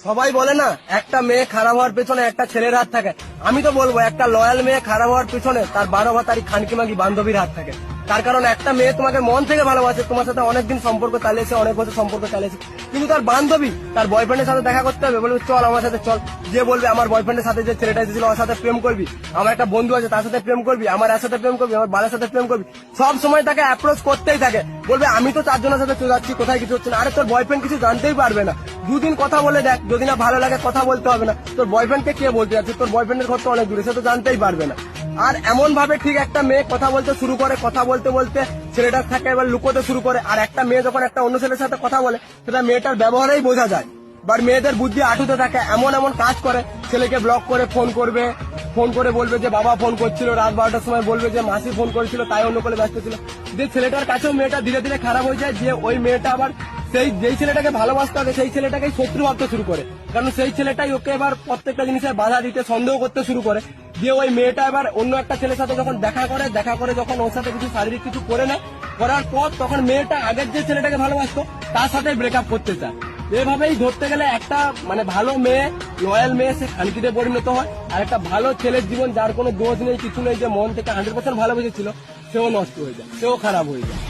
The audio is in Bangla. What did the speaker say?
সবাই বলে না একটা মেয়ে খারাপ হওয়ার পেছনে একটা ছেলের হাত থাকে। আমি তো বলবো একটা লয়াল মেয়ে খারাপ হওয়ার পেছনে তার 12 ভাতারি খানকি মাগি বান্ধবীর হাত থাকে। তার কারণ একটা মেয়ে তোমাকে মন থেকে ভালোবাসে, তোমার সাথে অনেকদিন সম্পর্ক চালিয়েছে, অনেক বছর সম্পর্ক চালিয়েছে, কিন্তু তার বান্ধবী তার বয়ফ্রেন্ডের সাথে দেখা করতে হবে, বলবে চল আমার সাথে চল। যে বলবে আমার বয়ফ্রেন্ডের সাথে যে ছেলেটা এসেছিল ওর সাথে প্রেম করবি, আমার একটা বন্ধু আছে তার সাথে প্রেম করবি, আমার এর সাথে প্রেম করবি, আমার বাবার সাথে প্রেম করবি, সব সময় তাকে অ্যাপ্রোচ করতেই থাকে। বলবে আমি তো 4 জনের সাথে চলে যাচ্ছি, কোথায় কিছু হচ্ছে না। আরে তোর বয়ফ্রেন্ড কিছু জানতেই পারবে না, দুদিন কথা বলে দেখ, যদি না ভালো লাগে কথা বলতে হবে না। তোর বয়ফ্রেন্ডকে কে বলতে যাচ্ছে, তোর বয়ফ্রেন্ডের ঘর তো অনেক দূরে, সে তো জানতেই পারবে না। আর এমন ভাবে ঠিক একটা মেয়ে কথা বলতে শুরু করে, কথা বলতে বলতে ছেলেটার থাকে এবার লুকোতে শুরু করে। আর একটা মেয়ে যখন একটা অন্য ছেলের সাথে কথা বলে সেটা মেয়েটার ব্যবহারেই বোঝা যায়। বাট মেয়েদের বুদ্ধি আটুতে থাকে, এমন এমন কাজ করে, ছেলেকে ব্লক করে ফোন করবে, ফোন করে বলবে যে বাবা ফোন করছিল, রাত 12টার সময় বলবে যে মাসি ফোন করেছিল, তাই অন্য করে ব্যস্ত ছিল। যে ছেলেটার কাছেও মেয়েটা ধীরে ধীরে খারাপ হয়ে যায়, যে ওই মেয়েটা আবার যেই ছেলেটাকে ভালোবাসতে হবে সেই ছেলেটাকেই শত্রু ভাবতে শুরু করে, কারণ সেই ছেলেটাই ওকে এবার প্রত্যেকটা জিনিসের বাধা দিতে, সন্দেহ করতে শুরু করে। দিয়ে ওই মেয়েটা এবার অন্য একটা ছেলের সাথে যখন দেখা করে যখন ওর সাথে কিছু শারীরিক কিছু করে নেয়, করার পর তখন মেয়েটা আগের যে ছেলেটাকে ভালোবাসতো তার সাথে ব্রেকআপ করতে চায়। এভাবেই ধরতে গেলে একটা ভালো মেয়ে, লয়াল মেয়ে, সে খানকিতে পরিণত হয়। আর একটা ভালো ছেলের জীবন, যার কোনো দোষ নেই কিছু নেই, যে মন থেকে 100% ভালোবেসেছিল, সেও নষ্ট হয়ে যায়, সেও খারাপ হয়ে যায়।